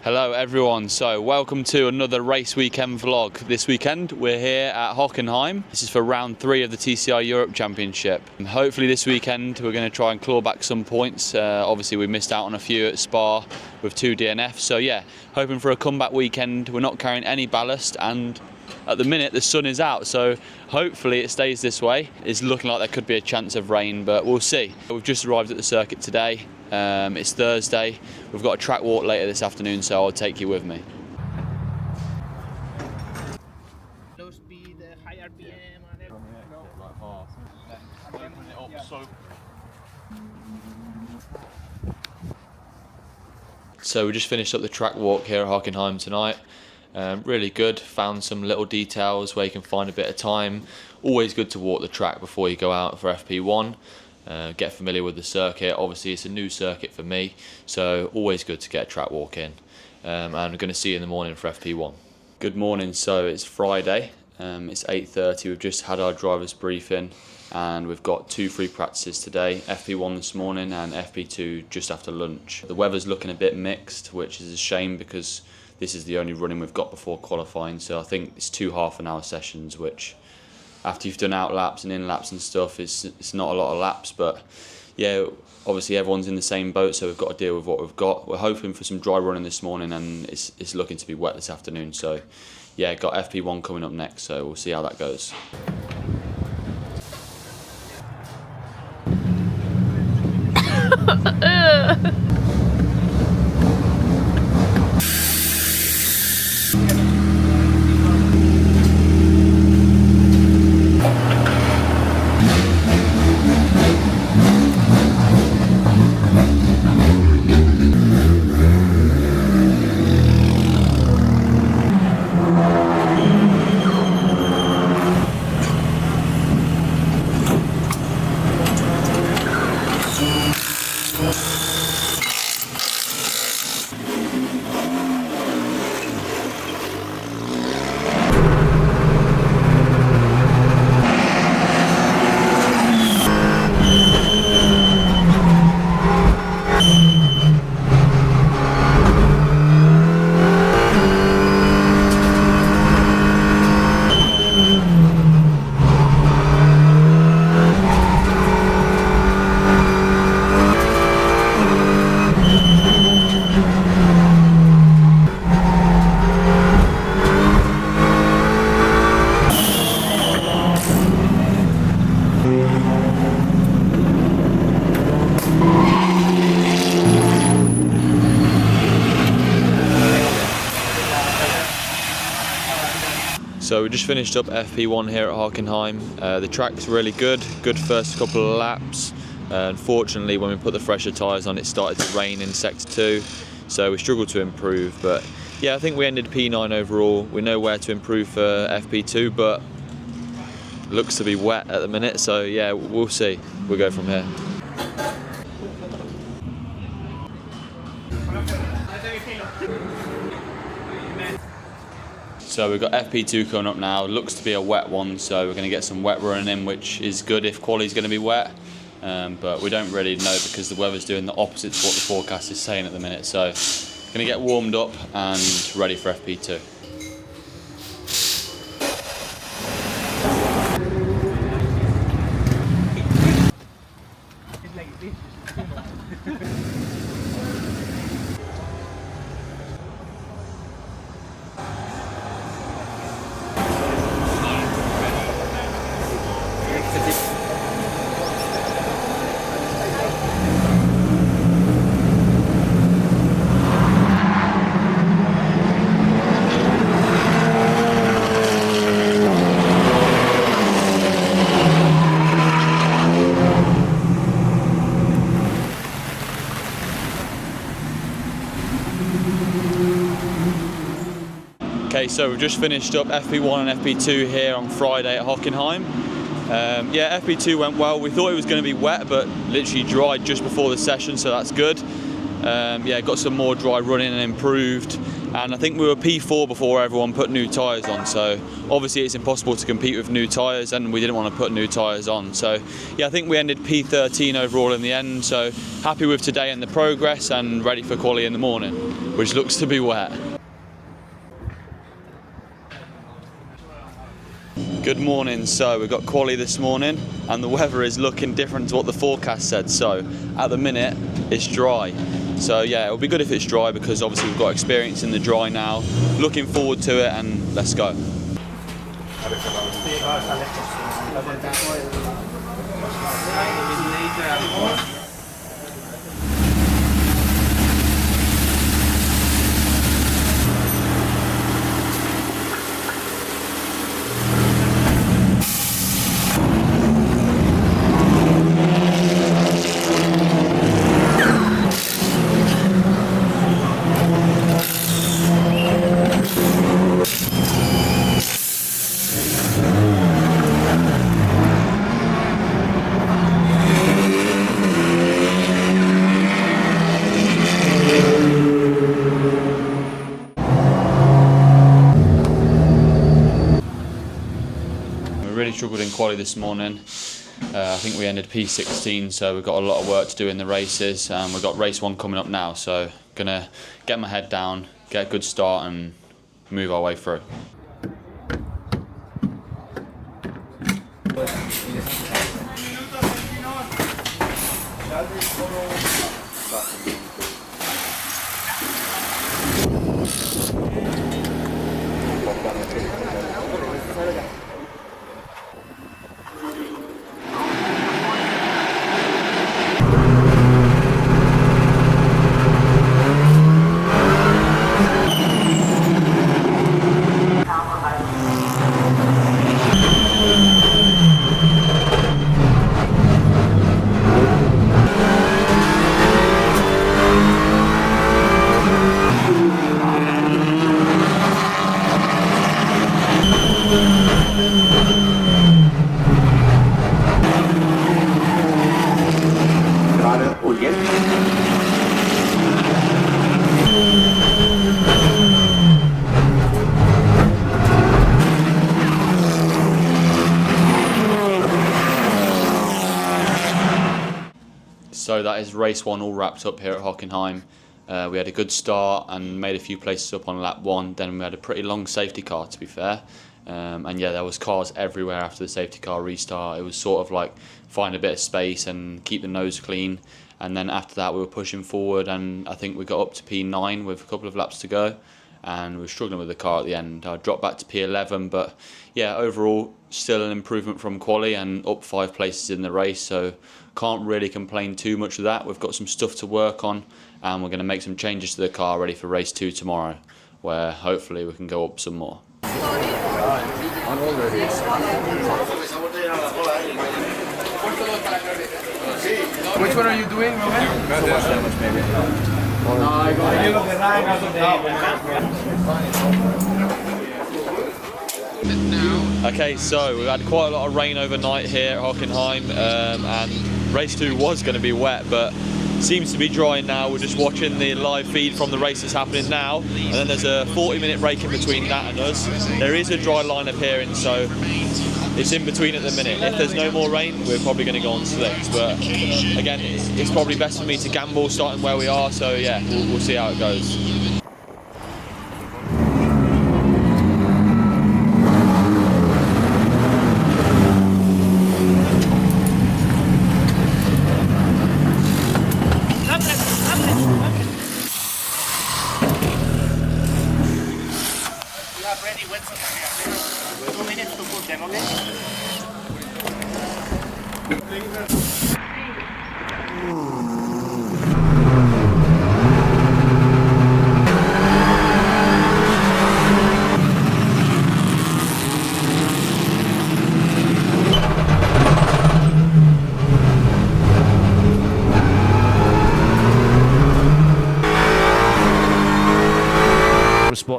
Hello everyone, so welcome to another race weekend vlog. This weekend we're here at Hockenheim. This is for round 3 of the TCR Europe Championship. And hopefully this weekend we're going to try and claw back some points. Obviously we missed out on a few at Spa with 2 DNFs, so yeah, hoping for a comeback weekend. We're not carrying any ballast and at the minute the sun is out, so hopefully it stays this way. It's looking like there could be a chance of rain, but we'll see. We've just arrived at the circuit today. It's Thursday. We've got a track walk later this afternoon, so I'll take you with me. Low speed, high RPM, and So we just finished up the track walk here at Hockenheim tonight. Really good. Found some little details where you can find a bit of time. Always good to walk the track before you go out for FP1. Get familiar with the circuit. Obviously it's a new circuit for me, so always good to get a track walk in. And I'm going to see you in the morning for FP1. Good morning. So it's Friday. It's 8:30. We've just had our driver's briefing and we've got 2 free practices today, FP1 this morning and FP2 just after lunch. The weather's looking a bit mixed, which is a shame because this is the only running we've got before qualifying, so I think it's 2 half-an-hour sessions, which after you've done out laps and in laps and stuff, it's not a lot of laps, but yeah, obviously everyone's in the same boat, so we've got to deal with what we've got. We're hoping for some dry running this morning, and it's looking to be wet this afternoon, so yeah, got FP1 coming up next, so we'll see how that goes. So we just finished up FP1 here at Hockenheim. The track's really good first couple of laps. Unfortunately, when we put the fresher tyres on, it started to rain in sector 2, so we struggled to improve. But yeah, I think we ended P9 overall. We know where to improve for FP2, but looks to be wet at the minute, so yeah, we'll see. We'll go from here. So we've got FP2 coming up now. Looks to be a wet one, so we're going to get some wet running in, which is good if quali's going to be wet. But we don't really know because the weather's doing the opposite to what the forecast is saying at the minute. So going to get warmed up and ready for FP2. Okay, so we've just finished up FP1 and FP2 here on Friday at Hockenheim. Yeah, FP2 went well. We thought it was going to be wet, but literally dried just before the session, so that's good. Yeah, got some more dry running and improved. and I think we were P4 before everyone put new tyres on, so obviously it's impossible to compete with new tyres, and we didn't want to put new tyres on. So yeah, I think we ended P13 overall in the end, so happy with today and the progress, and ready for quali in the morning, which looks to be wet. Good morning. So we've got quali this morning and the weather is looking different to what the forecast said. So at the minute it's dry. So yeah, it'll be good if it's dry because obviously we've got experience in the dry now. Looking forward to it, and let's go. Really struggled in quali this morning. I think we ended P16, so we've got a lot of work to do in the races. We've got race 1 coming up now, so gonna get my head down, get a good start and move our way through. So that is race 1 all wrapped up here at Hockenheim. We had a good start and made a few places up on lap 1. Then we had a pretty long safety car, to be fair. And yeah, there was cars everywhere after the safety car restart. It was sort of like find a bit of space and keep the nose clean. And then after that we were pushing forward, and I think we got up to P9 with a couple of laps to go. And we were struggling with the car at the end. I dropped back to P11, but yeah, overall still an improvement from quali and up 5 places in the race, so can't really complain too much of that. We've got some stuff to work on, and we're going to make some changes to the car ready for race 2 tomorrow, where hopefully we can go up some more. Which one are you doing, Okay, so we've had quite a lot of rain overnight here at Hockenheim, and race 2 was going to be wet, but seems to be drying now. We're just watching the live feed from the race that's happening now, and then there's a 40-minute break in between that and us. There is a dry line appearing, so it's in between at the minute. If there's no more rain, we're probably going to go on slicks, but again, it's probably best for me to gamble starting where we are, so yeah, we'll see how it goes. Ready, wait for 2 minutes to put them, okay?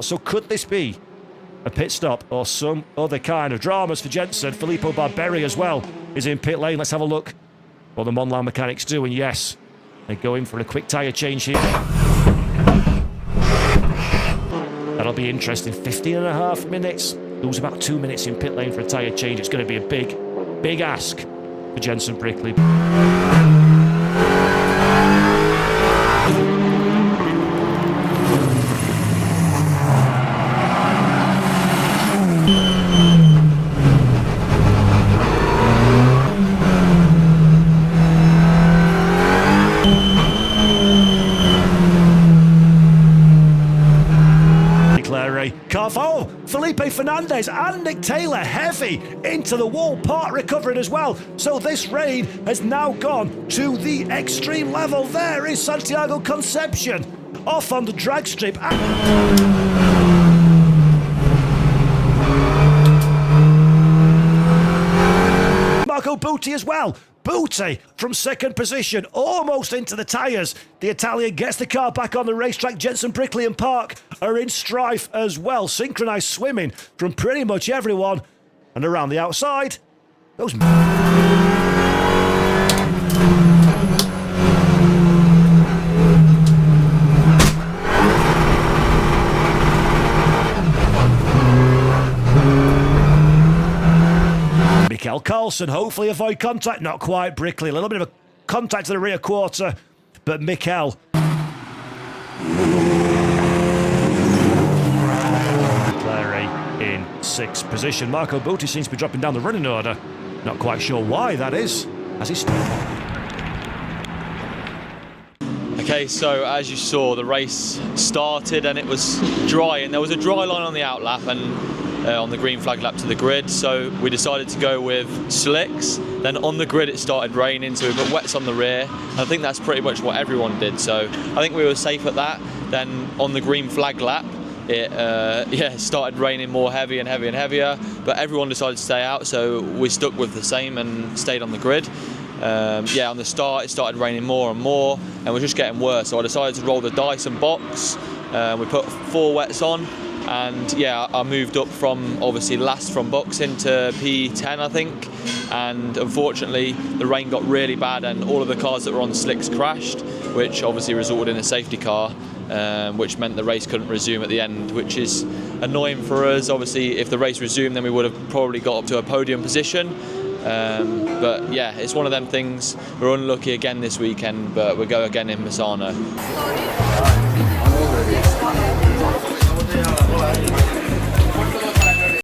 So could this be a pit stop or some other kind of dramas for Jensen? Filippo Barberi as well is in pit lane. Let's have a look what the Monland mechanics do. And yes, they're going for a quick tyre change here. that'll be interesting. 15.5 minutes. Lose about 2 minutes in pit lane for a tyre change. It's going to be a big ask for Jenson Brickley. Oh, Felipe Fernandez and Nick Taylor heavy into the wall, part recovering as well. So this rain has now gone to the extreme level. There is Santiago Concepcion off on the drag strip. Marco Butti as well. Butti from second position, almost into the tyres. The Italian gets the car back on the racetrack. Jenson Brickley and Park are in strife as well. Synchronised swimming from pretty much everyone. And around the outside, those... Mikael Carlson, hopefully avoid contact. Not quite. Brickley, a little bit of a contact to the rear quarter, but Mikael. Clary in sixth position. Marco Butti seems to be dropping down the running order. Not quite sure why that is, as he's... Okay, so as you saw, the race started and it was dry, and there was a dry line on the outlap and on the green flag lap to the grid, so we decided to go with slicks. Then on the grid it started raining, so we put wets on the rear. I think that's pretty much what everyone did, so I think we were safe at that. Then on the green flag lap it started raining more heavy and heavier, but everyone decided to stay out, so we stuck with the same and stayed on the grid. On the start it started raining more and more and it was just getting worse, so I decided to roll the dice and box. We put 4 wets on, and I moved up from obviously last from box into P10 I think, and unfortunately the rain got really bad and all of the cars that were on slicks crashed, which obviously resulted in a safety car, which meant the race couldn't resume at the end, which is annoying for us. Obviously if the race resumed then we would have probably got up to a podium position, but yeah, it's one of them things. We're unlucky again this weekend, but we'll go again in Misano.